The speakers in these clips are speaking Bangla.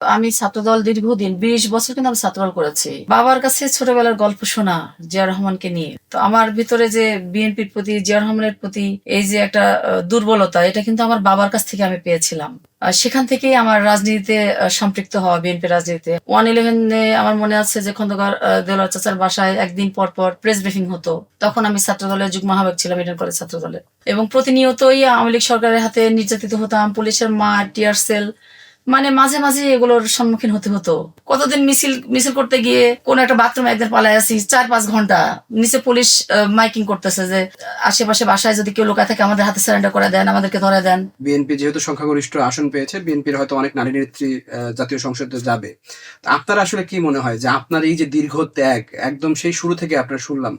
আমি ছাত্রদল দীর্ঘদিন 20 বছর কিন্তু আমি ছাত্রদল করেছি। বাবার কাছে ছোটবেলার গল্প শোনা জিয়া রহমানকে নিয়ে, তো আমার ভিতরে যে বিএনপির প্রতি, জিয়া রহমানের প্রতি এই যে একটা দুর্বলতা, এটা কিন্তু আমার বাবার কাছ থেকে আমি পেয়েছিলাম। সেখান থেকেই আমার রাজনীতিতে সম্পৃক্ত হওয়া, বিএনপি রাজনীতিতে। 111-এ আমার মনে আছে যে খন্দকার দেলোয়ার চাচার বাসায় একদিন পর পর প্রেস ব্রিফিং হতো। তখন আমি ছাত্রদলের যুগ্ম আহ্বায়ক ছিলাম, ইডেন কলেজ ছাত্রদলের। এবং প্রতিনিয়তই আওয়ামী লীগ সরকারের হাতে নির্যাতিত হতাম, পুলিশের মার, টিয়ার সেল, মানে মাঝে মাঝে এগুলোর সম্মুখীন হতে হতো। কতদিন মিছিল মিছিল করতে গিয়ে কোন একটা বাথরুমে একদিন পালাই আছি 4-5 ঘন্টা, নিচে পুলিশ মাইকিং করতেছে যে আশেপাশে বাসায় যদি কেউ লোকায় থাকে আমাদের হাতে সারেন্ডার করে দেন, আমাদেরকে ধরে দেন। বিএনপি যেহেতু সংখ্যাগরিষ্ঠ আসন পেয়েছে, বিএনপির হয়তো অনেক নারী নেত্রী জাতীয় সংসদে যাবে। আপনার আসলে কি মনে হয় যে আপনার এই যে দীর্ঘ ত্যাগ, একদম সেই শুরু থেকে আপনার শুনলাম,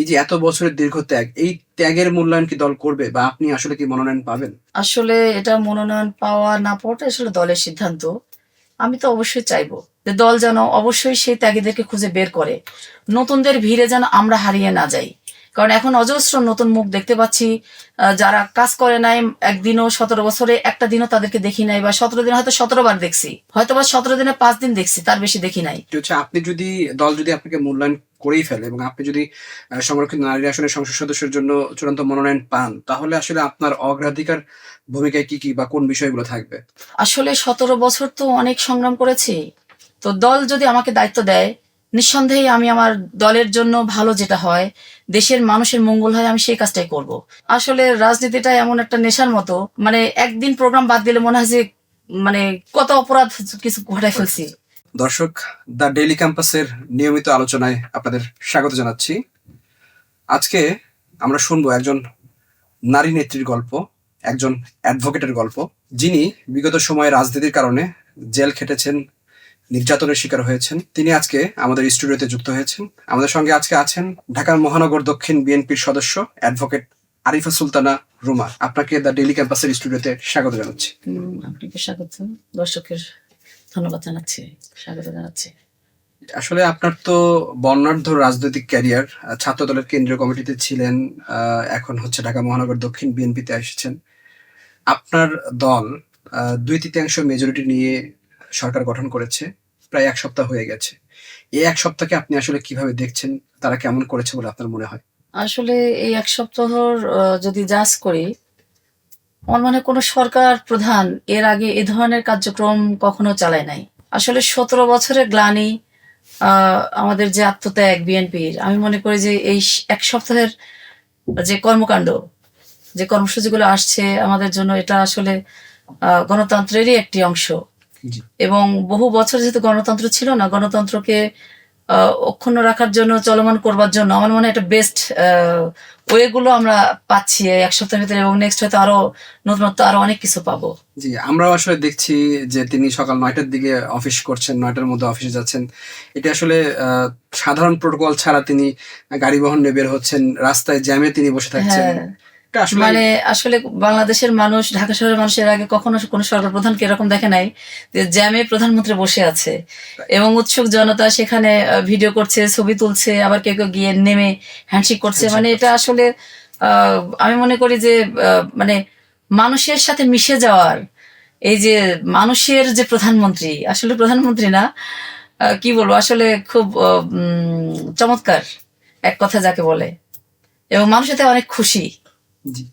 এই যে এত বছরের দীর্ঘ ত্যাগ, এই ত্যাগের মূল্যায়ন কি দল করবে, বা আপনি আসলে কি মনোনয়ন পাবেন? আসলে এটা মনোনয়ন পাওয়া না পাওয়াটা আসলে দলের সিদ্ধান্ত। আমি তো অবশ্যই চাইবো যে দল যেন অবশ্যই সেই ত্যাগীদেরকে খুঁজে বের করে, নতুনদের ভিড়ে যেন আমরা হারিয়ে না যাই। কারণ এখন অজস্র নতুন মুখ দেখতে পাচ্ছি, যারা কাজ করে নাই একদিনও, 17 বছরে একটা দিনও তাদেরকে দেখি নাই, বা 17 দিন হয়তো 17 বার দেখছি, হয়তো বা 17 দিনে 5 দিন দেখছি, তার বেশি দেখি নাই। আপনি যদি দল যদি আপনাকে মূল্যায়ন করেই ফেলে এবং আপনি যদি সংরক্ষিত নারী আসনের সংসদ সদস্যের জন্য চূড়ান্ত মনোনয়ন পান, তাহলে আসলে আপনার অগ্রাধিকার ভূমিকায় কি কি বা কোন বিষয়গুলো থাকবে? আসলে 17 বছর তো অনেক সংগ্রাম করেছি। তো দল যদি আমাকে দায়িত্ব দেয়, নিঃসন্দেহে আমি আমার দলের জন্য ভালো যেটা হয়, দেশের মানুষের মঙ্গল হয়, আমি সেই কাজটাই করব। আসলে রাজনীতিটা এমন একটা নেশার মতো, মানে একদিন প্রোগ্রাম বাদ দিলে মনে হয় যে মানে কত অপরাধ কিছু ঘটায় ফেলছি। দর্শক, দ্য ডেইলি ক্যাম্পাসের নিয়মিত আলোচনায় আপনাদের স্বাগত জানাচ্ছি। আজকে আমরা শুনবো একজন নারী নেত্রীর গল্প, একজন অ্যাডভোকেটের গল্প, যিনি বিগত সময়ে রাজনীতির কারণে জেল খেটেছেন, নির্যাতনের শিকার হয়েছেন। তিনি আজকে আমাদের স্টুডিওতে যুক্ত হয়েছেন। আমাদের সঙ্গে আজকে আছেন ঢাকার মহানগর দক্ষিণ বিএনপির সদস্য অ্যাডভোকেট আরিফা সুলতানা রুমা। আপনাকে দ্য ডেইলি ক্যাম্পাসের স্টুডিওতে স্বাগত জানাচ্ছি। আপনাকে স্বাগত, দর্শকের ধন্যবাদ জানাচ্ছি, স্বাগত জানাচ্ছি। আসলে আপনার তো বর্ণাঢ্য রাজনৈতিক ক্যারিয়ার, ছাত্র দলের কেন্দ্রীয় কমিটিতে ছিলেন, এখন হচ্ছে ঢাকা মহানগর দক্ষিণ বিএনপিতে এসেছেন। আপনার দল 2/3 মেজরিটি নিয়ে সরকার গঠন করেছে, প্রায় 1 সপ্তাহ হয়ে গেছে। এই 1 সপ্তাহকে আপনি আসলে কিভাবে দেখছেন? তারা কেমন করেছে বলে আপনার মনে হয়? আসলে এই 1 সপ্তাহর যদি জাজ করি, আমার মনে হয় কোনো সরকার প্রধান এর আগে এ ধরনের কার্যক্রম কখনো চালায় নাই। আসলে 17 বছরের গ্লানি, আমাদের যে আত্মত্যাগ বিএনপির, আমি মনে করি যে এই 1 সপ্তাহের যে কর্মকাণ্ড, যে কর্মসূচিগুলো আসছে আমাদের জন্য, এটা আসলে গণতন্ত্রেরই একটি অংশ। জি। এবং বহু বছর যেহেতু গণতন্ত্র ছিল না, গণতন্ত্রকে অক্ষুণ্ণ রাখার জন্য, চলমান করবার জন্য আমার মনে হয় এটা বেস্ট ওয়েগুলো আমরা পাচ্ছি এই 1 সপ্তাহের ভিতরে, এবং নেক্সট হয়তো আরো নতুনত্ব, আরো অনেক কিছু পাবো। জি, আমরাও আসলে দেখছি যে তিনি সকাল 9টার দিকে অফিস করছেন, 9টার মধ্যে অফিসে যাচ্ছেন। এটা আসলে সাধারণ প্রোটোকল ছাড়া তিনি গাড়ি বহন নিয়ে বের হচ্ছেন, রাস্তায় জ্যামে তিনি বসে থাকছেন। হ্যাঁ, এটা আসলে মানে আসলে বাংলাদেশের মানুষ, ঢাকা শহরের মানুষের আগে কখনো কোনো সরকার প্রধানকে এরকম দেখে নাই যে জ্যামে প্রধানমন্ত্রী বসে আছে, এবং উৎসুক জনতা সেখানে ভিডিও করছে, ছবি তুলছে, আবার কেউ কেউ গিয়ে নেমে হ্যান্ডশেক করছে। মানে এটা আসলে আমি মনে করি যে মানে মানুষের সাথে মিশে যাওয়ার, এই যে মানুষের যে প্রধানমন্ত্রী, আসলে প্রধানমন্ত্রী না, কি বলবো, আসলে খুব চমৎকার এক কথা যাকে বলে, এবং মানুষ এতে অনেক খুশি। জি।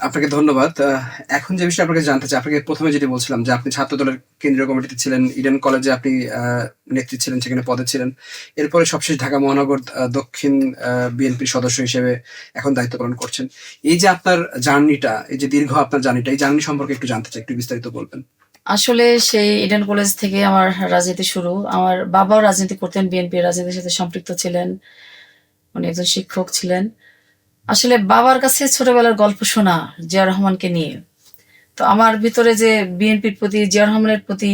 আপনাকে ধন্যবাদ। এখন যে বিষয়টা আপনাকে জানতে চাই, আপনাকে ১ম এ যেটি বলছিলাম যে আপনি ছাত্র দলের কেন্দ্রীয় কমিটিতে ছিলেন, ইডেন কলেজে আপনি নেত্রী ছিলেন, সেখানে পদে ছিলেন। এরপরে সবশেষ ঢাকা মহানগর দক্ষিণ বিএনপির সদস্য হিসেবে এখন দায়িত্ব পালন করছেন। এই যে আপনার জার্নিটা, এই যে দীর্ঘ আপনার জার্নিটা, এই জার্নি সম্পর্কে একটু জানতে চাই, একটু বিস্তারিত বলবেন। আসলে সেই ইডেন কলেজ থেকে আমার রাজনীতি শুরু। আমার বাবাও রাজনীতি করতেন, বিএনপির রাজনীতির সাথে সম্পৃক্ত ছিলেন, উনি একজন শিক্ষক ছিলেন। আসলে বাবার কাছে ছোটবেলার গল্প শোনা জিয়া রহমানকে নিয়ে, তো আমার ভিতরে যে বিএনপির প্রতি, জিয়া রহমানের প্রতি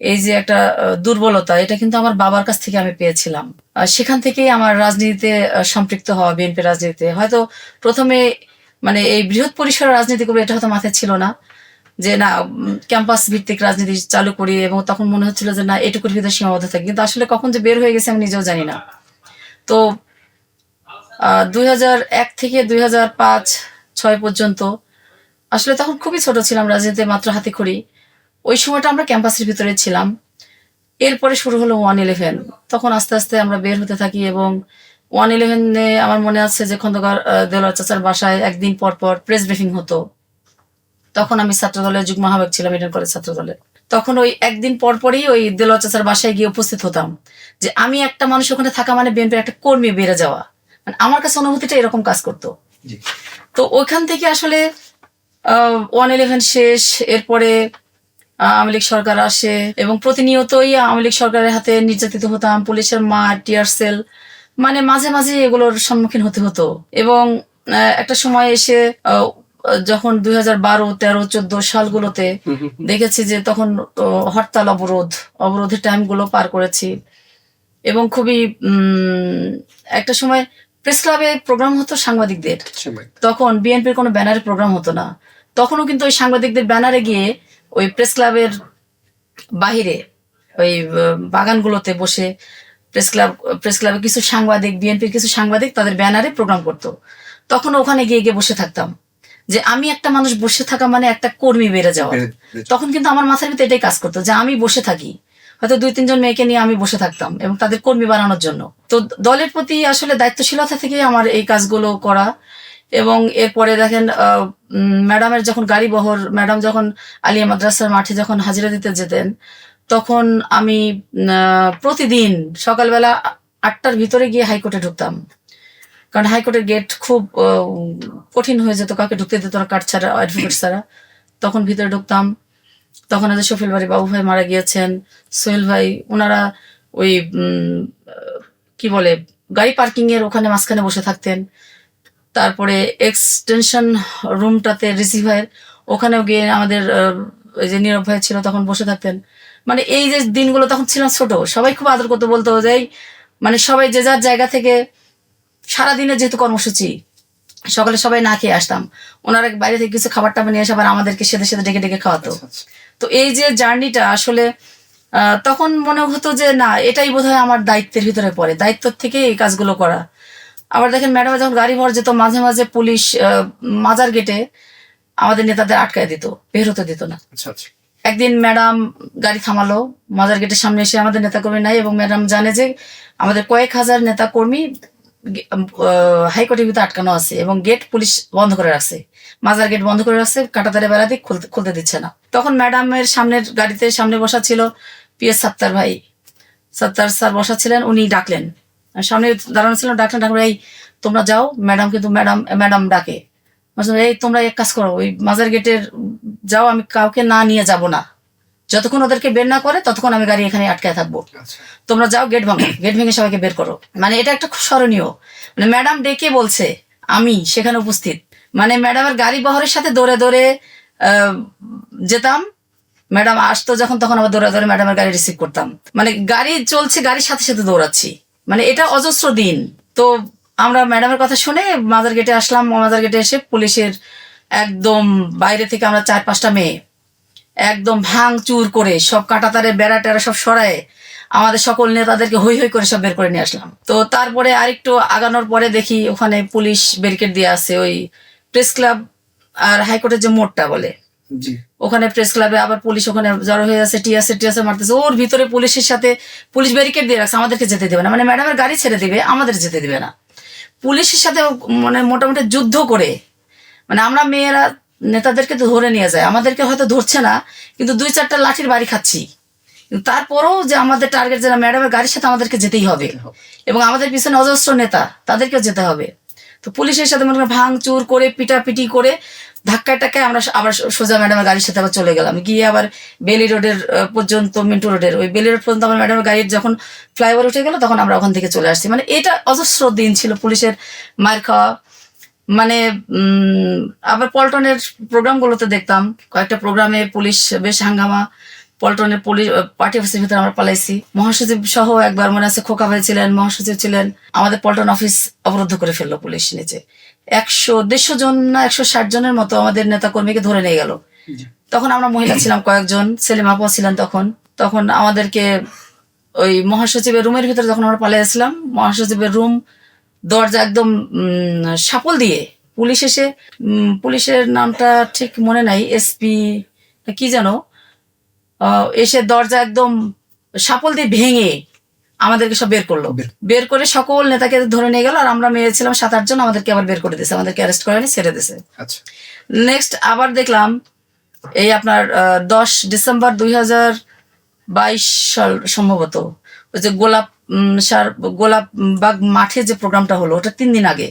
এই যে একটা দুর্বলতা, এটা কিন্তু আমার বাবার কাছ থেকে আমি পেয়েছিলাম। সেখান থেকেই আমার রাজনীতিতে সম্পৃক্ত হওয়া, বিএনপি রাজনীতিতে। হয়তো প্রথমে মানে এই বৃহৎ পরিসরের রাজনীতি করবো এটা হয়তো মাথায় ছিল না, যে না ক্যাম্পাস ভিত্তিক রাজনীতি চালু করি, এবং তখন মনে হচ্ছিল যে না এটুকুর ভিতরে সীমাবদ্ধ থাকি, কিন্তু আসলে কখন যে বের হয়ে গেছে আমি নিজেও জানি না। তো 2001 থেকে 2005-06 পর্যন্ত, আসলে তখন খুবই ছোট ছিলাম, রাজনীতিতে মাত্র হাতেখড়ি। ওই সময়টা আমরা ক্যাম্পাসের ভিতরে ছিলাম। এরপরে শুরু হলো 111। তখন আস্তে আস্তে আমরা বের হতে থাকি এবং 111-এ আমার মনে আছে যে খন্দকার দেলোয়ার চাচার বাসায় একদিন পর পর প্রেস ব্রিফিং হতো। তখন আমি ছাত্রদলের যুগ্ম আহ্বায়ক ছিলাম, ইডেন কলেজ ছাত্রদলের। তখন ওই একদিন পর পরই ওই দেলোয়ার চাচার বাসায় গিয়ে উপস্থিত হতাম, যে আমি একটা মানুষ ওখানে থাকা মানে বিএনপির একটা কর্মী বেড়ে যাওয়া, মানে আমার কাছে অনুভূতিটা এরকম কাজ করতো। জি। তো ওইখান থেকে আসলে 111 শেষ, এরপরে আওয়ামী লীগ সরকার আসে এবং প্রতিনিয়তই আওয়ামী লীগ সরকারের হাতে নির্যাতিত হতাম, পুলিশের মার, টিয়ার সেল, মানে মাঝে মাঝে এগুলোর সম্মুখীন হতে হতো। এবং একটা সময় এসে যখন 2012, 13, 14 সালগুলোতে দেখেছি যে তখন হরতাল, অবরোধের টাইমগুলো পার করেছি এবং খুবই একটা সময় প্রেস ক্লাবে প্রোগ্রাম হতো সাংবাদিকদের। তখন বিএনপির কোনো ব্যানারে প্রোগ্রাম হতো না, তখনও কিন্তু ওই সাংবাদিকদের ব্যানারে গিয়ে ওই প্রেস ক্লাবের বাহিরে ওই বাগানগুলোতে বসে প্রেস ক্লাবে কিছু সাংবাদিক, বিএনপির কিছু সাংবাদিক তাদের ব্যানারে প্রোগ্রাম করতো। তখন ওখানে গিয়ে গিয়ে বসে থাকতাম, যে আমি একটা মানুষ বসে থাকা মানে একটা কর্মী বেড়ে যাওয়া। তখন কিন্তু আমার মাথার ভিতরে এটাই কাজ করতো যে আমি বসে থাকি, হয়তো 2-3 জন মেয়েকে নিয়ে আমি বসে থাকতাম এবং তাদের কর্মী বানানোর জন্য। তো দলের প্রতি আসলে দায়িত্বশীলতা থেকে আমার এই কাজগুলো করা। এবং এরপরে দেখেন ম্যাডামের যখন গাড়ি বহর, ম্যাডাম যখন আলিয়া মাদ্রাসার মাঠে যখন হাজিরা দিতে যেতেন, তখন আমি প্রতিদিন সকালবেলা 8টার ভিতরে গিয়ে হাইকোর্টে ঢুকতাম, কারণ হাইকোর্টের গেট খুব কঠিন হয়ে যেত, কাউকে ঢুকতে দিত না কার্ড ছাড়া, অ্যাডভোকেট ছাড়া। তখন ভিতরে ঢুকতাম। তখন যে শফিল বাড়ি বাবু ভাই মারা গিয়েছেন, সোহেল ভাই, ওনারা ওই কি বলে গাড়ি পার্কিং এর ওখানে মাঝখানে বসে থাকতেন। তারপরে এক্সটেনশন রুমটাতে রিসিভার, ওখানেও গিয়ে আমাদের ওই যে নীরব ভাই ছিল তখন বসে থাকতেন। মানে এই যে দিনগুলো তখন ছিলাম ছোট, সবাই খুব আদর করতে, বলতো যে মানে সবাই যে যার জায়গা থেকে সারাদিনের যেহেতু কর্মসূচি, সকালে সবাই না খেয়ে আসতাম, ওনারা বাইরে থেকে কিছু খাবার টাবার নিয়ে এসে আবার আমাদেরকে সেদে সেদে ডেকে ডেকে খাওয়াতো। তো এই যে জার্নিটা আসলে তখন মনে হতো যে না, এটাই বোধহয় আমার দায়িত্বের ভিতরে পড়ে, দায়িত্ব থেকে এই কাজগুলো করা। আবার দেখেন ম্যাডাম যখন গাড়ি ভর যেত, মাঝে মাঝে পুলিশ মাজার গেটে আমাদের নেতাদের আটকায় দিত, বের হতে দিত না। একদিন ম্যাডাম গাড়ি থামালো, মাজার গেটের সামনে এসে আমাদের নেতাকর্মী নাই, এবং ম্যাডাম জানে যে আমাদের কয়েক হাজার নেতাকর্মী হাইকোর্টের ভিতরে আটকানো আছে এবং গেট পুলিশ বন্ধ করে রাখছে, মাজার গেট বন্ধ করে রাখছে, কাঁটাতারে বেড়া দিয়ে খুলতে দিচ্ছে না। তখন ম্যাডামের সামনের গাড়িতে সামনে বসা ছিল পিএস সাত্তার ভাই, সাত্তার স্যার বসা ছিলেন, উনি ডাকলেন, সামনে দাঁড়ানো ছিল, ডাকলেন, এই তোমরা যাও, ম্যাডাম কিন্তু ম্যাডাম ডাকে, এই তোমরা এক কাজ করো, ওই মাজার গেটের যাও, আমি কাউকে না নিয়ে যাব না, যতক্ষণ ওদেরকে বের না করে ততক্ষণ আমি গাড়ি এখানে আটকায় থাকবো, তোমরা যাও, গেট ভাঙো, গেট ভেঙে সবাইকে বের করো। মানে এটা একটা খুব স্মরণীয়, মানে ম্যাডাম ডেকে বলছে, আমি সেখানে উপস্থিত, মানে ম্যাডামের গাড়ি বহরের সাথে দৌড়ে দৌড়ে যেতাম, ম্যাডাম আসতো যখন তখন আবার দৌড়ে দৌড়ে ম্যাডামের গাড়ি রিসিভ করতাম, মানে গাড়ি চলছে, গাড়ির সাথে সাথে দৌড়াচ্ছি, মানে এটা অজস্র দিন। তো আমরা ম্যাডামের কথা শুনে মাজার গেটে আসলাম, মাজার গেটে এসে পুলিশের একদম বাইরে থেকে আমরা 4-5টা মেয়ে একদম ভাঙ চুর করে সব কাঁটাতারে বেড়া টেরা সব সরায় আমাদের সকল নেতাদেরকে হই হই করে সব বের করে নিয়ে আসলাম। তো তারপরে আরেকটু আগানোর পরে দেখি ওখানে পুলিশ ব্যারিকেড দিয়ে আছে, ওই প্রেস ক্লাব আর হাইকোর্টের যে মোড়টা বলে, ওখানে প্রেস ক্লাবে আবার পুলিশ ওখানে জড়ো হয়ে আছে, টিয়াসে মারতেছে, ওর ভিতরে পুলিশের সাথে পুলিশ ব্যারিকেড দিয়ে রাখছে, আমাদেরকে যেতে দেবে না, মানে ম্যাডামের গাড়ি ছেড়ে দেবে, আমাদের যেতে দেবে না, পুলিশের সাথে মানে মোটামুটি যুদ্ধ করে, মানে আমরা মেয়েরা নেতাদেরকে তো ধরে নিয়ে যায়, আমাদেরকে হয়তো ধরছে না, কিন্তু 2-4টা লাঠির বাড়ি খাচ্ছি, তারপরেও যে আমাদের টার্গেট যারা ম্যাডামের গাড়ির সাথে আমাদেরকে যেতেই হবে, এবং আমাদের পিছনে অজস্র নেতা, তাদেরকেও যেতে হবে। তো পুলিশের সাথে মনে করেন ভাঙচুর করে, পিটাপিটি করে, ধাক্কায় টাক্কায় আমরা আবার সোজা ম্যাডামের গাড়ির সাথে আবার চলে গেলাম, গিয়ে আবার বেলি রোডের পর্যন্ত, মিন্টু রোডের ওই বেলি রোড পর্যন্ত আমার ম্যাডামের গাড়ির যখন ফ্লাইওভার উঠে গেল তখন আমরা ওখান থেকে চলে আসছি। মানে এটা অজস্র দিন ছিল পুলিশের মার খাওয়া। মানে আবার পল্টনের প্রোগ্রামগুলোতে দেখতাম, কয়েকটা প্রোগ্রামে পুলিশ বেশ হাঙ্গামা, পল্টনের পুলিশ পার্টি অফিসের ভিতরে আমরা পালাইছি, মহাসচিব সহ একবার মনে আছে খোকা ভাই ছিলেন, মহাসচিব ছিলেন, আমাদের পল্টন অফিস অবরুদ্ধ করে ফেললো পুলিশ, নিচে 150 জন না 160 জনের মতো আমাদের নেতা কর্মীকে ধরে নিয়ে গেল। তখন আমরা মহিলা ছিলাম কয়েকজন, সেলিম আপা ছিলেন তখন আমাদেরকে ওই মহাসচিবের রুমের ভিতরে যখন আমরা পালিয়েছিলাম, মহাসচিবের রুম দরজা একদম সাপল দিয়ে পুলিশ এসে, পুলিশের নামটা ঠিক মনে নাই, এসপি কি যেন, এসে দরজা একদম সাপল দিয়ে ভেঙে আমাদেরকে সব বের করলো। বের করে সকল নেতাকে ধরে নিয়ে গেল, আর আমরা মেয়ে ছিলাম 7-8 জন, আমাদেরকে আবার বের করে দিয়েছে, আমাদেরকে অ্যারেস্ট করেনি, ছেড়ে দিয়েছে। আচ্ছা। নেক্সট আবার দেখলাম এই আপনার 10 ডিসেম্বর 2022 সাল সম্ভবত, ওই যে গোলাপবাগ মাঠে যে প্রোগ্রামটা হলো ওটা 3 দিন আগে,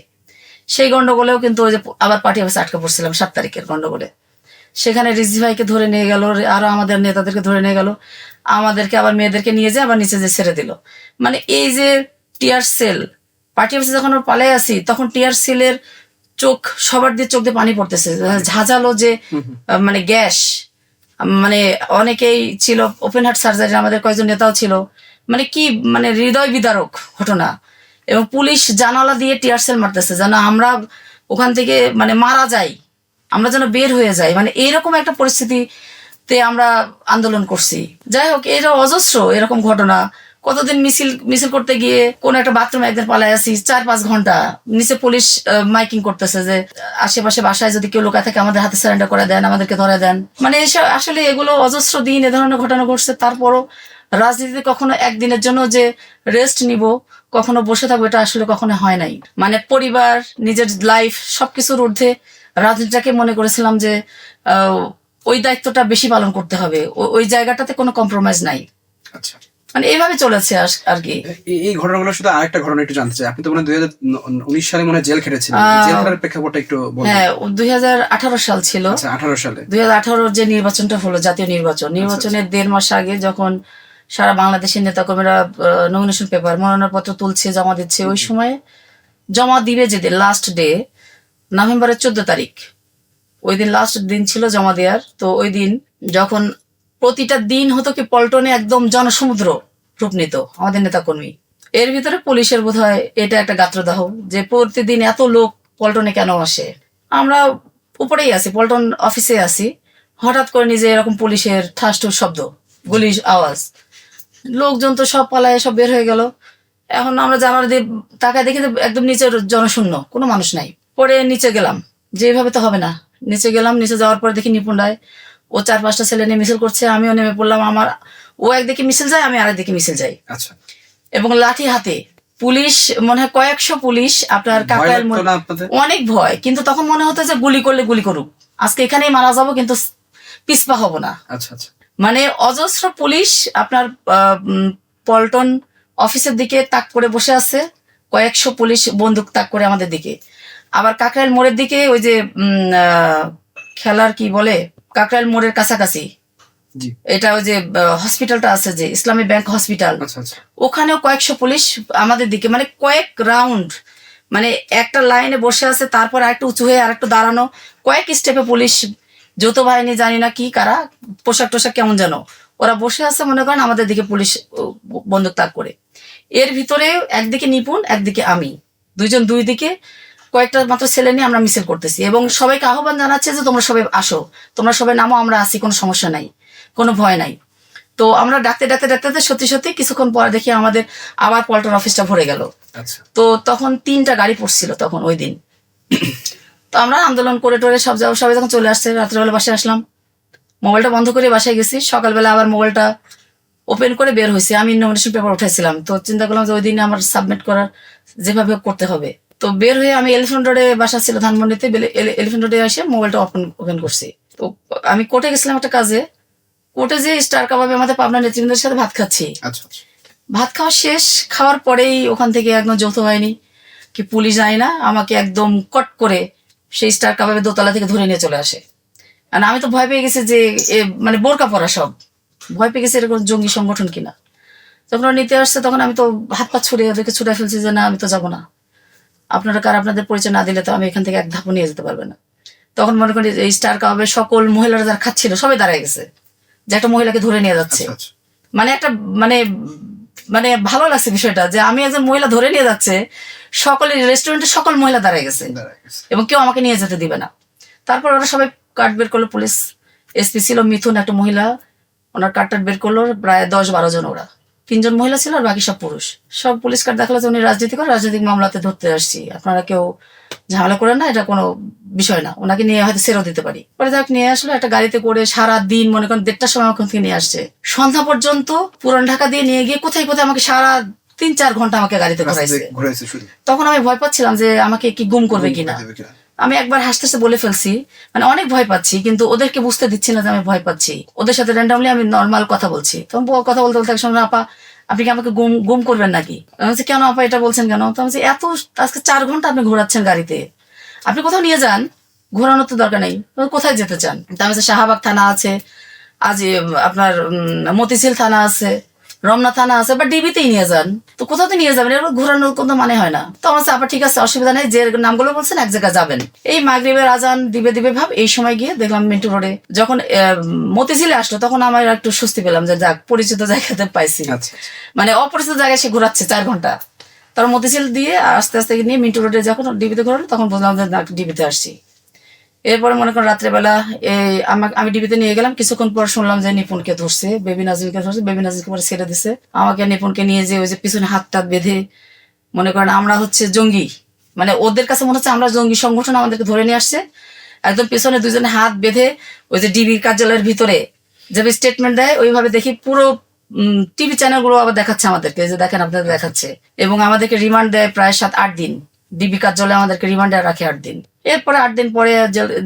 সেই গন্ডগোলেও কিন্তু ওই যে আবার পার্টি অফিসে আটকা পড়ছিলাম 7 তারিখের গন্ডগোলে। সেখানে রিজভি ভাইকে ধরে নিয়ে গেল, আরো আমাদের নেতাদেরকে ধরে নিয়ে গেল, আমাদেরকে আবার মেয়েদেরকে নিয়ে যায় আবার নিচে যে ছেড়ে দিল। মানে এই যে টিয়ার সেল, পার্টি অফিসে যখন ওর পালাই আসি তখন টিয়ার সেলের চোখ, সবার দিয়ে চোখ দিয়ে পানি পড়তেছে, ঝাঁঝালো যে মানে গ্যাস, মানে অনেকেই ছিল ওপেন হার্ট সার্জারি, আমাদের কয়েকজন নেতাও ছিল, মানে কি মানে হৃদয় বিদারক ঘটনা। এবং পুলিশ জানালা দিয়ে টিয়ার সেল মারতেছে যেন আমরা ওখান থেকে মানে মারা যাই, আমরা যেন বের হয়ে যাই, মানে এইরকম একটা পরিস্থিতিতে আমরা আন্দোলন করছি। যাই হোক, এরা অজস্র এরকম ঘটনা। কতদিন মিছিল করতে গিয়ে কোন একটা বাথরুমে একদিন পালাই আসি 4-5 ঘন্টা, নিচে পুলিশ মাইকিং করতেছে যে আশেপাশে বাসায় যদি কেউ লোকা থাকে আমাদের হাতে সারেন্ডার করে দেন, আমাদেরকে ধরে দেন। মানে এসব আসলে এগুলো অজস্র দিন এ ধরনের ঘটনা ঘটছে। তারপরও রাজনীতিতে কখনো একদিনের জন্য যে রেস্ট নিব, কখনো বসে থাকবো, এটা আসলে কখনো হয় নাই। মানে পরিবার, নিজের লাইফ সবকিছুর ঊর্ধ্বে রাজনীতিটাকে মনে করেছিলাম যে ওই দায়িত্বটা বেশি পালন করতে হবে, ওই জায়গাটাতে কোনো কম্প্রোমাইজ নাই। আচ্ছা, মানে এইভাবে চলেছে আর কি। এই ঘটনাগুলোর সাথে আরেকটা ঘটনা একটু জানতে চাই। আপনি তো মনে হয় 2019 সালে মনে হয় জেল খেটেছিলেন, জেল খাটার প্রেক্ষাপটটা একটু বলুন। হ্যাঁ, 2018 সাল ছিল। আচ্ছা, 18 সালে 2018 যে নির্বাচনটা হলো, জাতীয় নির্বাচনের 1.5 মাস আগে যখন সারা বাংলাদেশের নেতাকর্মীরা নমিনেশন পেপার, মনোনয়নপত্র তুলছে, জমা দিচ্ছে, ওই সময় জমা দিবে যেদিন লাস্ট ডে, নভেম্বরের 14 তারিখ, ওই দিন লাস্ট দিন ছিল জমা দেওয়ার। তো ওই দিন যখন প্রতিটা দিন হতো কি পল্টনে একদম জনসমুদ্র রূপ নিত আমাদের নেতাকর্মী, এর ভিতরে পুলিশের বোধহয় এটা একটা গাত্রদাহ যে প্রতিদিন এত লোক পল্টনে কেন আসে। আমরা উপরেই আছি, পল্টন অফিসে আছি, হঠাৎ করে নিজে এরকম পুলিশের ঠাসঠুস শব্দ, গুলির আওয়াজ, লোকজন তো সব পালায়, সব বের হয়ে গেল। এখন আমরা জানালা দিয়ে তাকায় দেখি একদম নিচে জনশূন্য, কোনো মানুষ নাই। পরে নিচে গেলাম, যেভাবে তো হবে না, নিচে গেলাম। নিচে যাওয়ার পরে দেখি নিপুণ রায়, ও 4-5টা ছেলে নিয়ে মিছিল করছে, আমিও নেমে পড়লাম। ও একদিকে মিছিল যায়, আমি আরেকদিকে মিছিল যাই। আচ্ছা। এবং লাঠি হাতে পুলিশ, মনে হয় কয়েকশো পুলিশ আপনার কাকার, অনেক ভয়। কিন্তু তখন মনে হতো যে গুলি করলে গুলি করুক, আজকে এখানেই মারা যাবো, কিন্তু পিছপা হব না। আচ্ছা আচ্ছা। মানে অজস্র পুলিশ আপনার পল্টন অফিসের দিকে তাক করে বসে আছে, কয়েকশো পুলিশ বন্দুক তাক করে আমাদের দিকে। আবার কাকরাইল মোড়ের দিকে ওই যে খেলার কি বলে, কাকরাইল মোড়ের কাছাকাছি এটা ওই যে হসপিটালটা আছে, যে ইসলামী ব্যাংক হসপিটাল, ওখানেও কয়েকশো পুলিশ আমাদের দিকে, মানে কয়েক রাউন্ড, মানে একটা লাইনে বসে আছে, তারপর আরেকটু উঁচু হয়ে আরেকটু দাঁড়ানো, কয়েক স্টেপে পুলিশ, যৌথ বাহিনী, জানি না কি কারা, পোশাক টোশাক কেমন যেন, ওরা বসে আছে, মনে করেন আমাদের দিকে পুলিশ বন্দুক তাক করে। এর ভিতরে একদিকে নিপুণ, একদিকে আমি, দুইজন দুই দিকে, কয়েকটা মাত্র ছেলে নিয়ে আমরা মিছিল করতেছি। এবং সবাইকে আহ্বান জানাচ্ছে যে তোমরা সবাই আসো, তোমরা সবাই নামো, আমরা আসি, কোনো সমস্যা নাই, কোনো ভয় নাই। তো আমরা ডাকতে ডাকতে ডাকতে সত্যি সত্যি কিছুক্ষণ পরে দেখি আমাদের আবার পল্টন অফিসটা ভরে গেল। তো তখন 3টা গাড়ি পড়ছিল তখন ওই দিন। তো আমরা আন্দোলন করে টোরে সবাই যখন চলে আসছে, রাত্রেবেলা বাসায় আসলাম, মোবাইলটা বন্ধ করে বাসায় গেছি। সকালবেলা আবার মোবাইলটা ওপেন করে বের হয়েছে, আমি নমিনেশন পেপার উঠেছিলাম। তো চিন্তা করলাম যে ওই দিনে আমার সাবমিট করার যেভাবে করতে হবে। তো বের হয়ে আমি এলিফ্যান্ট রোডে বাসা ছিল, ধানমন্ডিতে, এলিফ্যান্ট রোডে এসে মোবাইলটা ওপেন করছি। তো আমি কোর্টে গেছিলাম একটা কাজে, কোর্টে যে স্টার কাবাবে আমাদের পাবনা নেতৃবৃন্দের সাথে ভাত খাচ্ছি। ভাত খাওয়া শেষ, খাওয়ার পরেই ওখান থেকে একদম যৌথ বাহিনী কি পুলিশ যায় না, আমাকে একদম কট করে সেই স্টার কাবাবের দোতলা থেকে ধরে নিয়ে চলে আসে। আর আমি তো ভয় পেয়ে গেছি যে মানে বোরকা পরা, সব ভয় পেয়ে গেছে এরকম জঙ্গি সংগঠন কিনা। যখন নিতে আসছে তখন আমি তো হাত পা ছুড়ে ওদেরকে ছুটে ফেলছি যে না, আমি তো যাবো না, আপনারা কার, আপনাদের পরিচয় না দিলে তো আমি এখান থেকে এক ধাপও নিয়ে যেতে পারবে না। তখন মনে করি এই স্টার কাবাবের সকল মহিলারা যারা খাচ্ছিল সবাই দাঁড়ায় গেছে, যে একটা মহিলাকে ধরে নিয়ে যাচ্ছে। মানে একটা মানে মানে ভালো লাগছে বিষয়টা, যে আমি একজন মহিলা ধরে নিয়ে যাচ্ছে, সকলে রেস্টুরেন্টের সকল মহিলা দাঁড়ায় গেছে এবং কেউ আমাকে নিয়ে যেতে দিবে না। তারপর ওরা সবাই কার্ড বের করলো, পুলিশ এসপি ছিল মিথুন, একটা মহিলা, ওনার কার্ডটা বের করলো, প্রায় 10-12 জন ওরা 3 জন মহিলা ছিল আর বাকি সব পুরুষ। সব পুলিশ কার্ড দেখালো যে উনি রাজনীতি করে, রাজনৈতিক মামলাতে ধরতে আসছি, আপনারা কেউ ঝামেলা করেন না, এটা কোনো বিষয় না, ওনাকে নিয়ে হয়তো ছেড়েও দিতে পারি। পরে যাক নিয়ে আসলো একটা গাড়িতে করে, সারা দিন মনে করেন 1:30টার সময় ওখান থেকে নিয়ে আসছে, সন্ধ্যা পর্যন্ত পুরান ঢাকা দিয়ে নিয়ে গিয়ে কোথায় কোথায় আমাকে সারা 3-4 ঘন্টা আমাকে গাড়িতে ঘুরাইছে। তখন আমি ভয় পাচ্ছিলাম যে আমাকে কি গুম করবে কিনা। আমি একবার হাসতে হাসতে বলে ফেলছি, মানে অনেক ভয় পাচ্ছি, কিন্তু ওদেরকে বুঝতে দিচ্ছি না যে আমি ভয় পাচ্ছি। ওদের সাথে র্যান্ডামলি আমি নর্মাল কথা বলছি, তখন কথা বলতে বলতে একসঙ্গে, আপা আপনি কি আমাকে গুম করবেন নাকি? আমি বলছি কেন আপা এটা বলছেন কেন? তো আমি বলছি এত আজকে 4 ঘন্টা আপনি ঘোরাচ্ছেন গাড়িতে, আপনি কোথাও নিয়ে যান, ঘোরানোর তো দরকার নেই, কোথায় যেতে চান? তা আমি শাহবাগ থানা আছে, আজ আপনার মতিঝিল থানা আছে, রমনা থানা আছে, বা ডিবিতেই নিয়ে যান, তো কোথাও তো নিয়ে যাবেন, এবার ঘোরানোর কোনো মানে হয় না। তো আমার আপা ঠিক আছে, অসুবিধা নেই, যে নামগুলো বলছেন এক জায়গায় যাবেন। এই মাগরিবের আজান দিবে দিবে ভাব, এই সময় গিয়ে দেখলাম মিন্টু রোডে যখন মতিঝিলে আসলো, তখন আমার একটু স্বস্তি পেলাম যে যাক পরিচিত জায়গাতে পাইছি। মানে অপরিচিত জায়গায় সে ঘোরাচ্ছে 4 ঘন্টা। তারপর মতিঝিল দিয়ে আস্তে আস্তে নিয়ে মিন্টু রোডে যখন ডিবিতে ঘোরালো, তখন বুঝলাম যে ডিবিতে আসছি। এরপরে মনে করেন রাত্রেবেলা আমি ডিবিতে নিয়ে গেলাম, কিছুক্ষণ পর শুনলাম যে নিপুণকে ধরছে, বেবি নাজিরকে ধরছে, বেবি নাজিরকে পরে ছেড়ে দিছে। আমাকে নিপুণকে নিয়ে যে ওই যে পিছনে হাত টাত বেঁধে, মনে করেন আমরা হচ্ছে জঙ্গি, মানে ওদের কাছে মনে হচ্ছে আমরা জঙ্গি সংগঠন, আমাদেরকে ধরে নিয়ে আসছে। একদম পিছনে 2জনে হাত বেঁধে ওই যে ডিবির কার্যালয়ের ভিতরে যেভাবে স্টেটমেন্ট দেয় ওইভাবে দেখি, পুরো টিভি চ্যানেল গুলো আবার দেখাচ্ছে আমাদেরকে, যে দেখেন আপনাদের দেখাচ্ছে। এবং আমাদেরকে রিমান্ড দেয় প্রায় 7-8 দিন, ডিবি কার্যালয়ে আমাদেরকে রিমান্ডে রাখে 8 দিন। এরপরে 8 দিন পরে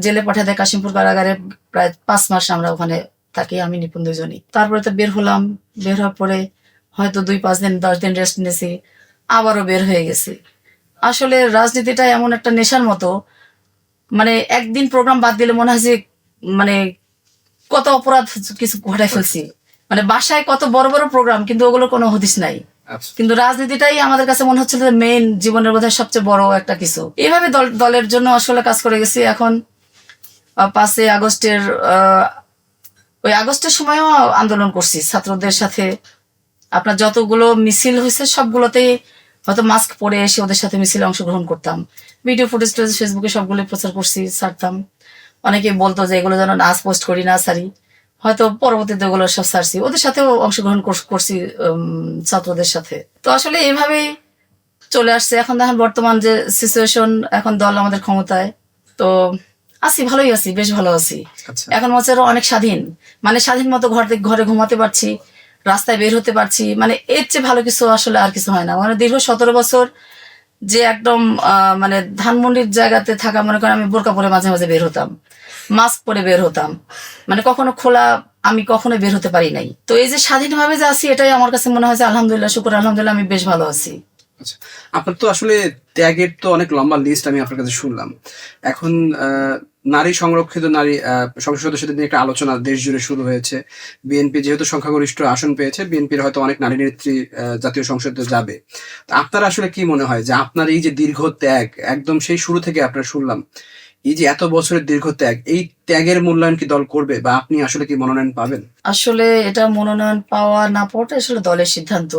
জেলে পাঠিয়ে দেয় কাশিমপুর কারাগারে, প্রায় 5 মাস আমরা ওখানে থাকি, আমি নিপুণ 2জনই। তারপরে তো বের হলাম, বের হওয়ার পরে হয়তো 2-5 দিন 10 দিন রেস্ট নিয়েছি, আবারও বের হয়ে গেছি। আসলে রাজনীতিটা এমন একটা নেশার মতো, মানে একদিন প্রোগ্রাম বাদ দিলে মনে হয় যে মানে কত অপরাধ কিছু ঘটাই ফেলছি, মানে বাসায় কত বড় বড় প্রোগ্রাম, কিন্তু ওগুলোর কোনো হদিস নাই। কিন্তু রাজনীতিটাই আমাদের কাছে মনে হচ্ছিল যে মেইন জীবনের বোধহয় সবচেয়ে বড় একটা কিছু। এইভাবে দলের জন্য আসলে কাজ করে গেছি। এখন 5 আগস্টের ওই আগস্টের সময়ও আন্দোলন করছি ছাত্রদের সাথে। আপনার যতগুলো মিছিল হয়েছে সবগুলোতেই হয়তো মাস্ক পরে এসে ওদের সাথে মিছিলে অংশগ্রহণ করতাম, ভিডিও ফুটেজ ফেসবুকে সবগুলো প্রচার করছি, ছাড়তাম। অনেকে বলতো যে এগুলো যেন নাচ পোস্ট করি না, সারি, হয়তো পরবর্তীতে ওগুলো সব সারছি, ওদের সাথেও অংশগ্রহণ করছি ছাত্রদের সাথে। তো আসলে এইভাবেই চলে আসছে। এখন দেখেন বর্তমান যে সিচুয়েশন, এখন দল আমাদের ক্ষমতায়, তো আছি, ভালোই আছি, বেশ ভালো আছি। এখন হচ্ছে অনেক স্বাধীন, মানে স্বাধীন মতো ঘরে ঘুমাতে পারছি, রাস্তায় বের হতে পারছি, মানে এর চেয়ে ভালো কিছু আসলে আর কিছু হয় না। মানে দীর্ঘ 17 বছর যে একদম মানে ধানমন্ডির জায়গাতে থাকা, মনে করেন আমি বোরকা পরে মাঝে মাঝে বের হতাম, মাস্ক পরে বের হতাম, মানে কখনো খোলা আমি কখনো বের হতে পারি নাই। তো এই যে স্বাধীনভাবে যে আছি, এটাই আমার কাছে মনে হয় যে আলহামদুলিল্লাহ, শুকর আলহামদুলিল্লাহ, আমি বেশ ভালো আছি। আচ্ছা, আপনার তো আসলে ত্যাগের তো অনেক লম্বা লিস্ট আমি আপনার কাছে শুনলাম। এখন নারী সংরক্ষিত নারী সংসদ সদস্যদের নিয়ে একটা আলোচনা দেশ জুড়ে শুরু হয়েছে। বিএনপি যেহেতু সংখ্যাগরিষ্ঠ আসন পেয়েছে, বিএনপির হয়তো অনেক নারী নেত্রী জাতীয় সংসদে যাবে। আপনার আসলে কি মনে হয় যে আপনার এই যে দীর্ঘ ত্যাগ, একদম সেই শুরু থেকে আপনার শুনলাম, এই যে এত বছরের দীর্ঘ ত্যাগ, এই ত্যাগের মূল্যায়ন কি দল করবে, বা আপনি আসলে কি মনোনয়ন পাবেন? আসলে এটা মনোনয়ন পাওয়া না পাওয়াটা আসলে দলের সিদ্ধান্ত।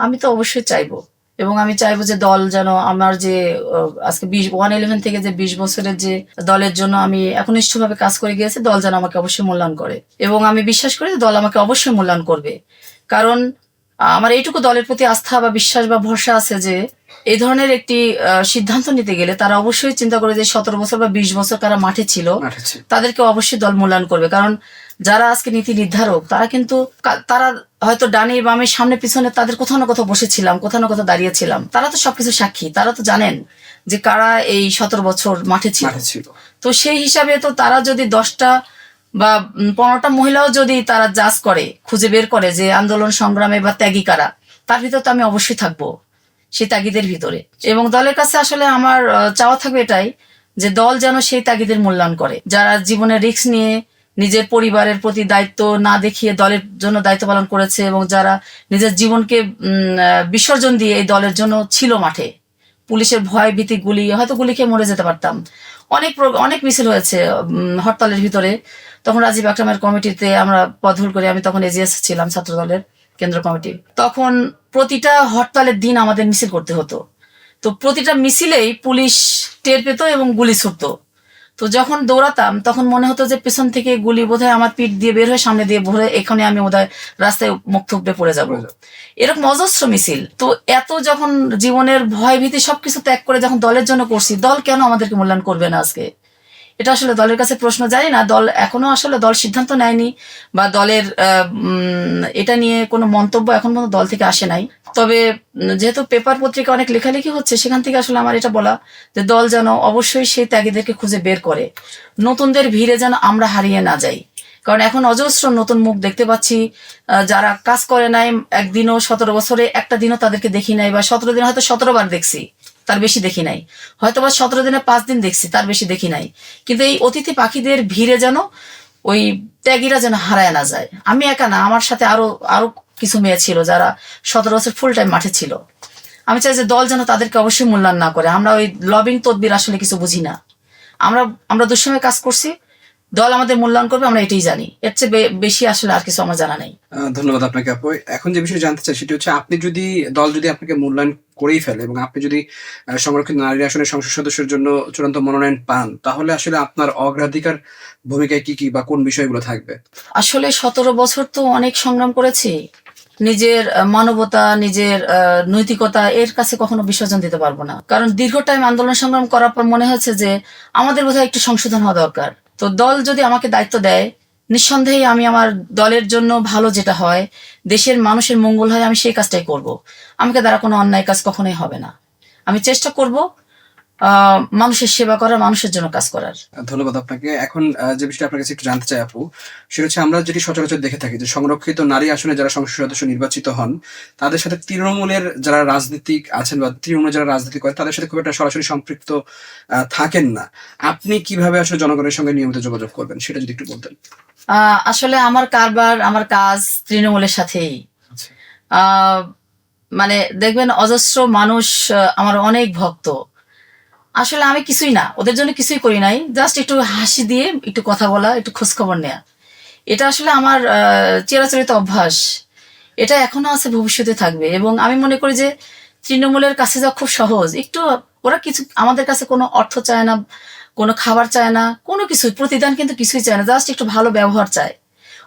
আমি তো অবশ্যই চাইবো, এবং আমি চাইবো যে দল যেন আমার যে আজকে 111 থেকে যে 20 বছরের যে দলের জন্য আমি একনিষ্ঠভাবে কাজ করে গিয়েছি, দল যেন আমাকে অবশ্যই মূল্যায়ন করে। এবং আমি বিশ্বাস করি যে দল আমাকে অবশ্যই মূল্যায়ন করবে, কারণ আমার এইটুকু দলের প্রতি আস্থা বা বিশ্বাস বা ভরসা আছে যে এই ধরনের একটি সিদ্ধান্ত নিতে গেলে তারা অবশ্যই চিন্তা করে যে 17 বছর বা 20 বছর কারা মাঠে ছিল, তাদেরকে অবশ্যই দল মূল্যায়ন করবে। কারণ যারা আজকে নীতি নির্ধারক, তারা কিন্তু তারা হয়তো ডানে বামে সামনে পিছনে তাদের কোথাও না কোথাও বসেছিলাম, কোথাও না কোথাও দাঁড়িয়েছিলাম, তারা তো সবকিছু সাক্ষী, তারা তো জানেন যে কারা এই 17 বছর মাঠে ছিল। তো সেই হিসাবে তো তারা যদি 10টা বা 15টা মহিলাও যদি তারা জাজ করে, খুঁজে বের করে যে আন্দোলন সংগ্রামে বা ত্যাগী কারা, তার ভিতর তো আমি অবশ্যই থাকবো, সেই তাগিদের ভিতরে। এবং দলের কাছে আসলে আমার চাওয়া থাকবে এটাই, যে দল যেন সেই তাগিদের মূল্যায়ন করে, যারা জীবনের রিস্ক নিয়ে নিজের পরিবারের প্রতি দায়িত্ব না দেখিয়ে দলের জন্য দায়িত্ব পালন করেছে, এবং যারা নিজের জীবনকে বিসর্জন দিয়ে এই দলের জন্য ছিল মাঠে। পুলিশের ভয় ভীতি, হয়তো গুলি খেয়ে মরে যেতে পারতাম। অনেক মিছিল হয়েছে হরতালের ভিতরে। তখন রাজীব আকরামের কমিটিতে আমরা পদহুল করে, আমি তখন এজিএস ছিলাম ছাত্র দলের কেন্দ্র কমিটি। তখন প্রতিটা হরতালের দিন আমাদের মিছিল করতে হতো। তো প্রতিটা মিছিলেই পুলিশ টের পেত এবং গুলি ছুটতো। তো যখন দৌড়াতাম তখন মনে হতো যে পেছন থেকে গুলি বোধহয় আমার পিঠ দিয়ে বের হয়ে সামনে দিয়ে ভরে এখানে আমি বোধহয় রাস্তায় মুখ থুবড়ে পড়ে যাব। এরকম অজস্র মিছিল। তো এত যখন জীবনের ভয় ভীতি সবকিছু ত্যাগ করে যখন দলের জন্য করছি, দল কেন আমাদেরকে মূল্যায়ন করবে না আজকে? এটা আসলে দলের কাছে প্রশ্ন। জানি না দল এখনো আসলে দল সিদ্ধান্ত নেয়নি বা দলের এটা নিয়ে কোনো মন্তব্য এখন পর্যন্ত দল থেকে আসে নাই। তবে যেহেতু পেপার পত্রিকা অনেক লেখালেখি হচ্ছে, সেখান থেকে আসলে আমার এটা বলা যে দল যেন অবশ্যই সেই ত্যাগীদেরকে খুঁজে বের করে, নতুনদের ভিড়ে যেন আমরা হারিয়ে না যাই। কারণ এখন অজস্র নতুন মুখ দেখতে পাচ্ছি, যারা কাজ করে নাই একদিনও, 17 বছরে একটা দিনও তাদেরকে দেখি নাই, বা 17 দিন হয়তো 17 বার দেখছি, তার বেশি দেখি নাই, হয়তো বা 17 দিনে 5 দিন দেখছি, তার বেশি দেখি নাই। কিন্তু এই অতিথি পাখিদের ভিড়ে যেন ওই ত্যাগীরা যেন হারায় না যায়। আমি একা না, আমার সাথে আরো আরো কিছু মেয়ে ছিল যারা 17 বছর ফুল টাইম মাঠে ছিল। আমি চাই যে দল যেন তাদেরকে অবশ্যই মূল্যায়ন না করে। আমরা ওই লবিং তদবির আসলে কিছু বুঝি না। আমরা আমরা দুঃসময়ে কাজ করছি, দল আমাদের মূল্যায়ন করবে, আমরা এটাই জানি। এর চেয়ে বেশি আসলে আর কিছু আমার জানা নেই। ধন্যবাদ আপনাকে আপু। এখন যে বিষয়ে জানতে চাই সেটি হচ্ছে, আপনি যদি দল যদি আপনাকে মূল্যায়ন করেই ফেলে এবং আপনি যদি সংরক্ষিত নারী আসনের সংসদ সদস্যের জন্য চূড়ান্ত মনোনয়ন পান, তাহলে আসলে আপনার অগ্রাধিকার ভূমিকায় কি কি বা কোন বিষয়গুলো থাকবে? আসলে 17 বছর তো অনেক সংগ্রাম করেছি। নিজের মানবতা, নিজের নৈতিকতা এর কাছে কখনো বিসর্জন দিতে পারবো না। কারণ দীর্ঘ টাইম আন্দোলন সংগ্রাম করার পর মনে হয়েছে যে আমাদের বোধহয় একটু সংশোধন হওয়া দরকার। তো দল যদি আমাকে দায়িত্ব দেয়, নিঃসন্দেহে আমি আমার দলের জন্য ভালো যেটা হয়, দেশের মানুষের মঙ্গল হয়, আমি সেই কাজটাই করব। আমাকে দ্বারা কোনো অন্যায় কাজ কখনোই হবে না। আমি চেষ্টা করব মানুষের সেবা করার, মানুষের জন্য কাজ করার। ধন্যবাদ আপনাকে। এখন যে বিষয়টা আপনার কাছে একটু জানতে চাই আপু, সেটা হচ্ছে আমরা যেটি সচরাচর দেখে থাকি যে সংরক্ষিত নারী আসনে যারা সংসদ সদস্য নির্বাচিত হন, তাদের সাথে তৃণমূলের যারা রাজনীতিক আছেন বা তৃণমূলে যারা রাজনীতি করে, তাদের সাথে খুব একটা সরাসরি সম্পৃক্ত থাকেন না। আপনি কিভাবে আসলে জনগণের সঙ্গে নিয়মিত যোগাযোগ করবেন, সেটা যদি একটু বলতেন। আসলে আমার কারবার, আমার কাজ তৃণমূলের সাথেই। আচ্ছা। আহ মানে দেখবেন অজস্র মানুষ, আমার অনেক ভক্ত। আসলে আমি কিছুই না, ওদের জন্য কিছুই করি নাই, জাস্ট একটু হাসি দিয়ে একটু কথা বলা, একটু খোঁজ খবর নেয়া। এটা আসলে আমার চিরাচরিত অভ্যাস। এটা এখনো আছে, ভবিষ্যতে থাকবে। এবং আমি মনে করি যে তৃণমূলের কাছে যাওয়া খুব সহজ। একটু ওরা কিছু আমাদের কাছে কোনো অর্থ চায় না, কোনো খাবার চায় না, কোনো কিছু প্রতিদান কিন্তু কিছুই চায় না, জাস্ট একটু ভালো ব্যবহার চায়।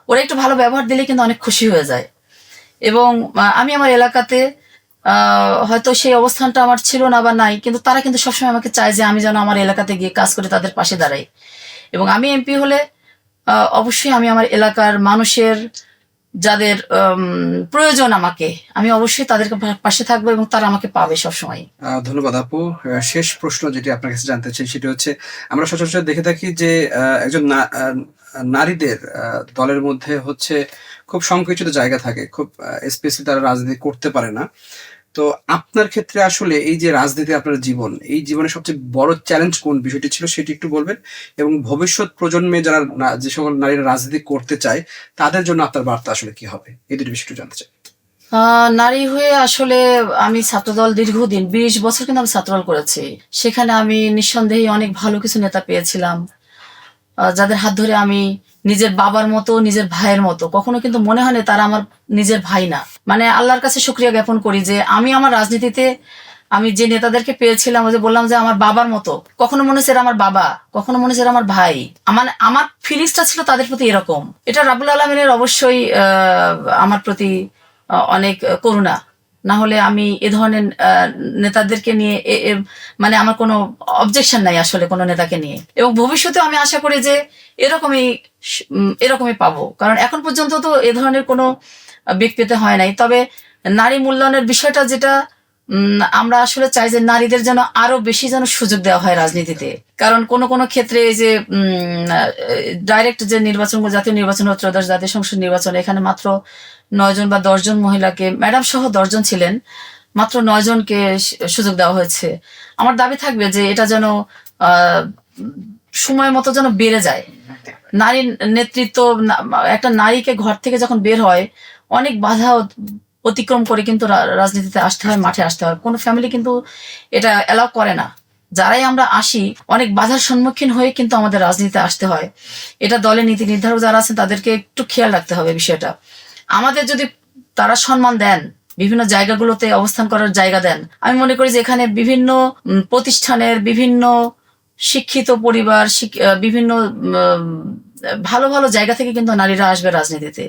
ওরা একটু ভালো ব্যবহার দিলে কিন্তু অনেক খুশি হয়ে যায়। এবং আমি আমার এলাকাতে হয়তো সেই অবস্থানটা আমার ছিল না বা নাই, কিন্তু তারা কিন্তু সবসময় আমাকে চায় যে আমি যেন আমার এলাকাতে গিয়ে কাজ করে তাদের পাশে দাঁড়াই। এবং আমি এমপি হলে অবশ্যই আমি আমার এলাকার মানুষের যাদের প্রয়োজন আমাকে, আমি অবশ্যই তাদের পাশে থাকবো এবং তারা আমাকে পাবে সবসময়। ধন্যবাদ আপু। শেষ প্রশ্ন যেটি আপনার কাছে জানতে চাই সেটি হচ্ছে, আমরা সচরাচর দেখে থাকি যে একজন নারীদের দলের মধ্যে হচ্ছে খুব সংকুচিত জায়গা থাকে, খুব স্পেশালি তারা রাজনীতি করতে পারে না। তো আপনার ক্ষেত্রে আসলে এই যে রাজনীতি আপনার জীবন, এই জীবনের সবচেয়ে বড় চ্যালেঞ্জ কোন বিষয়টি ছিল সেটি একটু বলবেন, এবং ভবিষ্যৎ প্রজন্মে যারা যে সকল নারীরা রাজনীতি করতে চায় তাদের জন্য আপনার বার্তা আসলে কি হবে, এই দুটি বিষয় একটু জানতে চাই। নারী হয়ে আসলে আমি ছাত্রদল দীর্ঘদিন 20 বছর কিন্তু আমি ছাত্রদল করেছি। সেখানে আমি নিঃসন্দেহে অনেক ভালো কিছু নেতা পেয়েছিলাম, যাদের হাত ধরে আমি নিজের বাবার মতো, নিজের ভাইয়ের মতো, কখনো কিন্তু মনে হয়নি তারা আমার নিজের ভাই না। মানে আল্লাহর কাছে শুকরিয়া জ্ঞাপন করি যে আমি আমার রাজনীতিতে আমি যে নেতাদেরকে পেয়েছিলাম, ওই যে বললাম যে আমার বাবার মতো, কখনো মনে হচ্ছে এরা আমার বাবা, কখনো মনে হচ্ছে এরা আমার ভাই। আমার ফিলিংসটা ছিল তাদের প্রতি এরকম। এটা রাব্বুল আলামিনের অবশ্যই আমার প্রতি অনেক করুণা। না হলে আমি এ ধরনের নেতাদেরকে নিয়ে মানে আমার কোনো অবজেকশন নাই আসলে কোনো নেতাকে নিয়ে। এবং ভবিষ্যতে আমি আশা করি যে এরকমই পাবো। কারণ এখন পর্যন্ত তো এ ধরনের কোনো ব্যক্তিতে হয় নাই। তবে নারী মূল্যায়নের বিষয়টা যেটা, আমরা আসলে চাই যে নারীদের যেন আরো বেশি যেন সুযোগ দেওয়া হয় রাজনীতিতে। কারণ কোন কোন ক্ষেত্রে এই যে ডাইরেক্ট যে নির্বাচন, জাতীয় নির্বাচন, ত্রয়োদশ জাতীয় সংসদ নির্বাচন, এখানে মাত্র 9 জন বা 10 জন মহিলাকে, ম্যাডাম সহ 10 জন ছিলেন, মাত্র 9 জনকে সুযোগ দেওয়া হয়েছে। আমার দাবি থাকবে যে এটা যেন সময় মতো যেন বেড়ে যায়। নারী নেতৃত্ব, একটা নারীকে ঘর থেকে যখন বের হয় অনেক বাধা অতিক্রম করে কিন্তু রাজনীতিতে আসতে হয়, মাঠে আসতে হয়। কোনো ফ্যামিলি কিন্তু এটা অ্যালাউ করে না। যারাই আমরা আসি অনেক বাধার সম্মুখীন হয়ে কিন্তু আমাদের রাজনীতিতে আসতে হয়। এটা দলের নীতি নির্ধারক যারা আছেন তাদেরকে একটু খেয়াল রাখতে হবে বিষয়টা। আমাদের যদি তারা সম্মান দেন, বিভিন্ন জায়গাগুলোতে অবস্থান করার জায়গা দেন, আমি মনে করি যে এখানে বিভিন্ন প্রতিষ্ঠানের, বিভিন্ন শিক্ষিত পরিবার, বিভিন্ন ভালো ভালো জায়গা থেকে কিন্তু নারীরা আসবে রাজনীতিতে।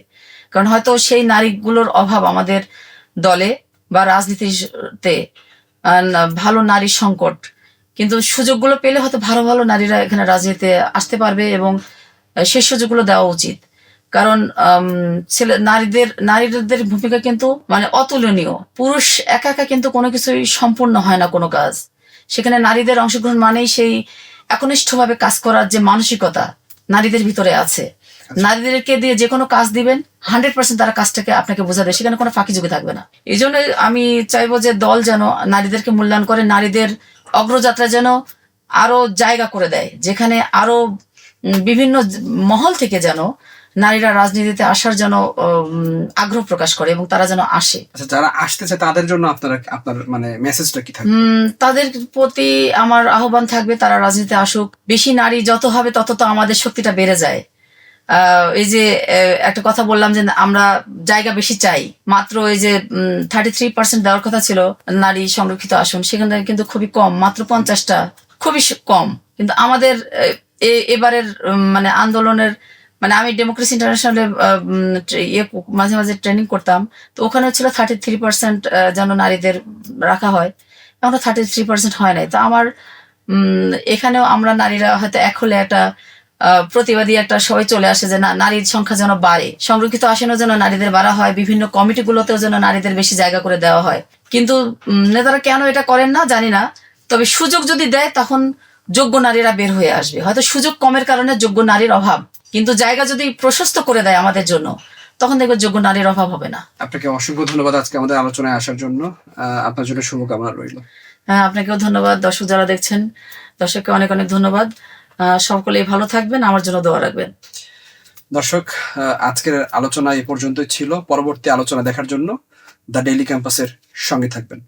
কারণ হয়তো সেই নারীগুলোর অভাব আমাদের দলে বা রাজনীতিতে, ভালো নারী সংকট, কিন্তু সুযোগগুলো পেলে হয়তো ভালো ভালো নারীরা এখানে রাজনীতিতে আসতে পারবে এবং সেই সুযোগগুলো দেওয়া উচিত। কারণ নারীদের ভূমিকা কিন্তু মানে অতুলনীয়। পুরুষ একা একা কিন্তু কোনো কিছুই সম্পূর্ণ হয় না কোনো কাজ। সেখানে নারীদের অংশগ্রহণ মানেই সেই একনিষ্ঠভাবে কাজ করার যে মানসিকতা নারীদের ভিতরে আছে। নারীদেরকে দিয়ে যে কোনো কাজ দিবেন 100% তারা কাজটাকে আপনাকে বোঝা দেবে, সেখানে কোনো ফাঁকিযোগী থাকবে না। এই জন্য আমি চাইবো যে দল যেন নারীদেরকে মূল্যায়ন করে, নারীদের অগ্রযাত্রা যেন আরো জায়গা করে দেয়, যেখানে আরো বিভিন্ন মহল থেকে যেন নারীরা রাজনীতিতে আসার যেন আগ্রহ প্রকাশ করে এবং তারা যেন আসে। আচ্ছা, যারা আসতে চায় তাদের জন্য আপনার মানে মেসেজটা কি থাকবে? তাদের প্রতি আমার আহ্বান থাকবে তারা রাজনীতিতে আসুক। বেশি নারী যত হবে তত তো আমাদের শক্তিটা বেড়ে যায়। এই যে একটা কথা বললাম যে আমরা জায়গা বেশি চাই, মাত্র এই যে 33% দেওয়ার কথা ছিল নারী সংরক্ষিত আসন, সেখানে কিন্তু খুবই কম, মাত্র 50টা, খুবই কম। কিন্তু আমাদের এবারের মানে আন্দোলনের মানে আমি ডেমোক্রেসি ইন্টারন্যাশনালে মাঝে মাঝে ট্রেনিং করতাম, তো ওখানে ছিল 33% যেন নারীদের রাখা হয়, এখন 33% হয় নাই। তো আমার এখানেও আমরা নারীরা হয়তো এক হলে একটা প্রতিবাদী একটা সবাই চলে আসে যে না, নারীর সংখ্যা যেন বাড়ে, সংরক্ষিত আসনেও যেন নারীদের বাড়া হয়, বিভিন্ন কমিটিগুলোতেও যেন নারীদের বেশি জায়গা করে দেওয়া হয়। কিন্তু নেতারা কেন এটা করেন না জানি না। তবে সুযোগ যদি দেয় তখন যোগ্য নারীরা বের হয়ে আসবে। হয়তো সুযোগ কমের কারণে যোগ্য নারীর অভাব, কিন্তু জায়গা যদি প্রশস্ত করে দেয় আমাদের জন্য, তখন দেখবে যোগ্য নারীর অভাব হবে না। আপনাকে অসংখ্য ধন্যবাদ আজকে আমাদের আলোচনায় আসার জন্য। আপনার জন্য শুভকামনা রইল। হ্যাঁ, আপনাকেও ধন্যবাদ। দর্শক যারা দেখছেন, দর্শককে অনেক অনেক ধন্যবাদ। সকলেই ভালো থাকবেন, আমার জন্য দোয়া রাখবেন। দর্শক, আজকের আলোচনা এ পর্যন্তই ছিল। পরবর্তী আলোচনা দেখার জন্য দ্য ডেইলি ক্যাম্পাসের সঙ্গে থাকবেন।